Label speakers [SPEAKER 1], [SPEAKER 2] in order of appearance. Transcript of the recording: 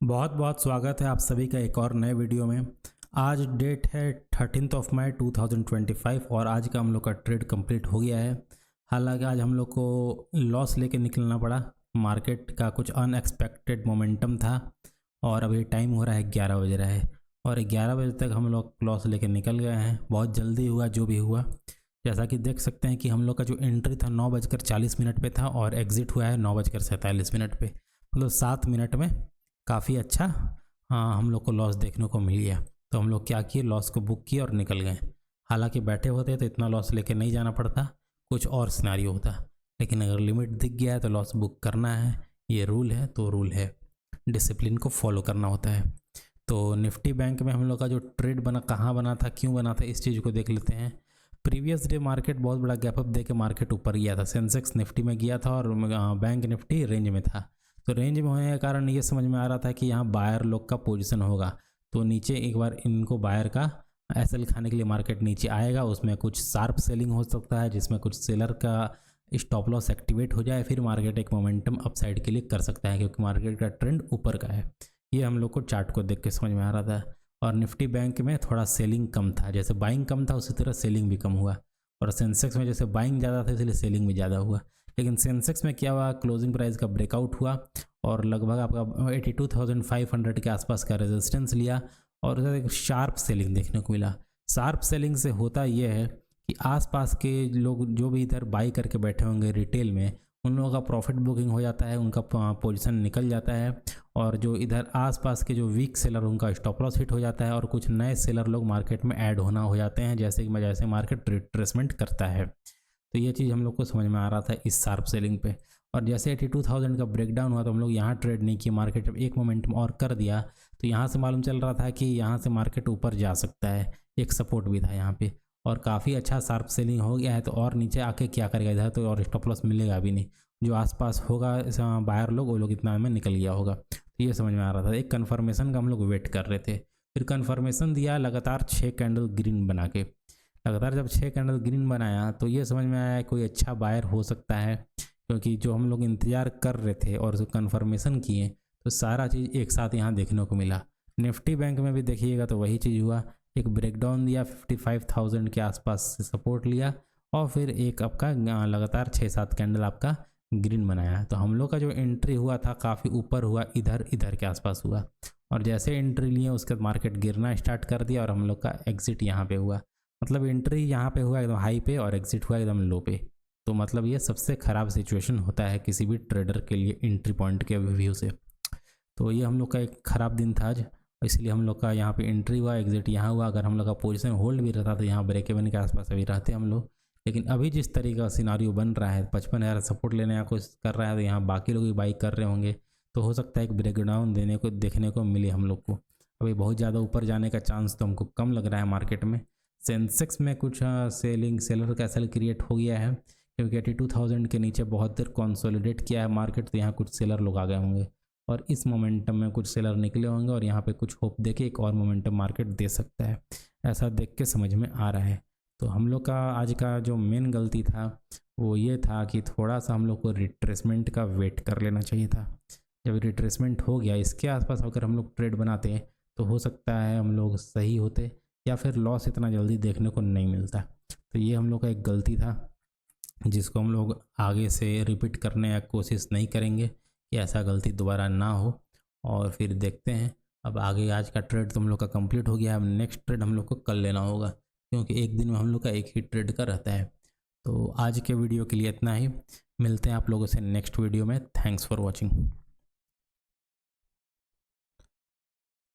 [SPEAKER 1] बहुत बहुत स्वागत है आप सभी का एक और नए वीडियो में। आज डेट है 13 मई 2025 और आज का हम लोग का ट्रेड कंप्लीट हो गया है। हालांकि आज हम लोग को लॉस लेके निकलना पड़ा। मार्केट का कुछ अनएक्सपेक्टेड मोमेंटम था और अभी टाइम हो रहा है 11 बज रहा है और 11 बजे तक हम लोग लॉस लेके निकल गए हैं। बहुत जल्दी हुआ जो भी हुआ। जैसा कि देख सकते हैं कि हम लोग का जो एंट्री था 9:40 पे था और एग्ज़िट हुआ है 9:47 पे, मतलब 7 मिनट में काफ़ी अच्छा हम लोग को लॉस देखने को मिल गया। तो हम लोग क्या किए, लॉस को बुक किए और निकल गए। हालांकि बैठे होते तो इतना लॉस लेके नहीं जाना पड़ता, कुछ और सिनारियो होता। लेकिन अगर लिमिट दिख गया है तो लॉस बुक करना है, ये रूल है तो रूल है, डिसिप्लिन को फॉलो करना होता है। तो निफ्टी बैंक में हम लोग का जो ट्रेड बना, कहाँ बना था, क्यों बना था, इस चीज़ को देख लेते हैं। प्रीवियस डे मार्केट बहुत बड़ा गैप अप दे के मार्केट ऊपर गया था। सेंसेक्स निफ्टी में गया था और बैंक निफ्टी रेंज में था। तो रेंज में होने के कारण ये समझ में आ रहा था कि यहाँ बायर लोग का पोजीशन होगा, तो नीचे एक बार इनको बायर का एसएल खाने के लिए मार्केट नीचे आएगा। उसमें कुछ शार्प सेलिंग हो सकता है जिसमें कुछ सेलर का स्टॉप लॉस एक्टिवेट हो जाए, फिर मार्केट एक मोमेंटम अपसाइड के लिए कर सकता है क्योंकि मार्केट का ट्रेंड ऊपर का है। ये हम लोग को चार्ट को देख के समझ में आ रहा था। और निफ्टी बैंक में थोड़ा सेलिंग कम था, जैसे बाइंग कम था उसी तरह सेलिंग भी कम हुआ। और सेंसेक्स में जैसे बाइंग ज़्यादा था इसलिए सेलिंग भी ज़्यादा हुआ। लेकिन सेंसेक्स में क्या हुआ, क्लोजिंग प्राइस का ब्रेकआउट हुआ और लगभग आपका 82,500 के आसपास का रेजिस्टेंस लिया और उधर एक शार्प सेलिंग देखने को मिला। शार्प सेलिंग से होता यह है कि आसपास के लोग जो भी इधर बाई करके बैठे होंगे रिटेल में, उन लोगों का प्रॉफिट बुकिंग हो जाता है, उनका पोजीशन निकल जाता है। और जो इधर आसपास के जो वीक सेलर उनका स्टॉप लॉस हिट हो जाता है और कुछ नए सेलर लोग मार्केट में ऐड होना हो जाते हैं, जैसे मार्केट रिट्रेसमेंट करता है। तो ये चीज़ हम लोग को समझ में आ रहा था इस शार्प सेलिंग पे। और जैसे 82,000 का ब्रेकडाउन हुआ तो हम लोग यहाँ ट्रेड नहीं किए, मार्केट जब एक मोमेंटम और कर दिया तो यहाँ से मालूम चल रहा था कि यहाँ से मार्केट ऊपर जा सकता है, एक सपोर्ट भी था यहाँ पे और काफ़ी अच्छा शार्प सेलिंग हो गया है। तो और नीचे आके क्या करेगा, इधर तो और स्टॉप लॉस मिलेगा भी नहीं, जो आसपास होगा बायर लोग वो लोग इतना में निकल गया होगा। तो ये समझ में आ रहा था। एक कन्फर्मेशन का हम लोग वेट कर रहे थे, फिर कन्फर्मेशन दिया लगातार 6 कैंडल ग्रीन बना के। लगातार जब 6 कैंडल ग्रीन बनाया तो ये समझ में आया कोई अच्छा बायर हो सकता है, क्योंकि जो हम लोग इंतज़ार कर रहे थे और जो कन्फर्मेशन किए तो सारा चीज़ एक साथ यहाँ देखने को मिला। निफ्टी बैंक में भी देखिएगा तो वही चीज़ हुआ, एक ब्रेकडाउन दिया 55,000 के आसपास से सपोर्ट लिया और फिर एक आपका लगातार 6-7 कैंडल आपका ग्रीन बनाया। तो हम लोग का जो एंट्री हुआ था काफ़ी ऊपर हुआ, इधर इधर के आसपास हुआ और जैसे एंट्री लिए उसके बाद मार्केट गिरना स्टार्ट कर दिया और हम लोग का एग्जिट यहाँ पे हुआ। मतलब एंट्री यहाँ पे हुआ एकदम हाई पे और एग्जिट हुआ एकदम लो पे। तो मतलब ये सबसे ख़राब सिचुएशन होता है किसी भी ट्रेडर के लिए एंट्री पॉइंट के व्यू से। तो ये हम लोग का एक ख़राब दिन था आज, इसलिए हम लोग का यहाँ पे एंट्री हुआ, एग्जिट यहाँ हुआ। अगर हम लोग का पोजीशन होल्ड भी रहता तो यहाँ ब्रेक इवन के आसपास अभी रहते हम लोग। लेकिन अभी जिस तरीके का सिनारियो बन रहा है, 55,000 सपोर्ट लेने का कोशिश कर रहा है तो यहाँ बाकी लोग भी बाई कर रहे होंगे, तो हो सकता है एक ब्रेकडाउन देने को देखने को मिले हम लोग को। अभी बहुत ज़्यादा ऊपर जाने का चांस तो हमको कम लग रहा है मार्केट में। सेंसेक्स में कुछ सेलर का एसएल क्रिएट हो गया है क्योंकि 82,000 के नीचे बहुत देर कंसोलिडेट किया है मार्केट, तो यहाँ कुछ सेलर लोग आ गए होंगे और इस मोमेंटम में कुछ सेलर निकले होंगे और यहाँ पे कुछ होप देके एक और मोमेंटम मार्केट दे सकता है, ऐसा देख के समझ में आ रहा है। तो हम लोग का आज का जो मेन गलती था वो ये था कि थोड़ा सा हम लोग को रिट्रेसमेंट का वेट कर लेना चाहिए था। जब रिट्रेसमेंट हो गया इसके आसपास अगर हम लोग ट्रेड बनाते तो हो सकता है हम लोग सही होते या फिर लॉस इतना जल्दी देखने को नहीं मिलता। तो ये हम लोग का एक गलती था जिसको हम लोग आगे से रिपीट करने या कोशिश नहीं करेंगे कि ऐसा गलती दोबारा ना हो। और फिर देखते हैं अब आगे। आज का ट्रेड तो हम लोग का कंप्लीट हो गया है, अब नेक्स्ट ट्रेड हम लोग को कल लेना होगा क्योंकि एक दिन में हम लोग का एक ही ट्रेड का रहता है। तो आज के वीडियो के लिए इतना ही, मिलते हैं आप लोगों से नेक्स्ट वीडियो में। Thanks for watching.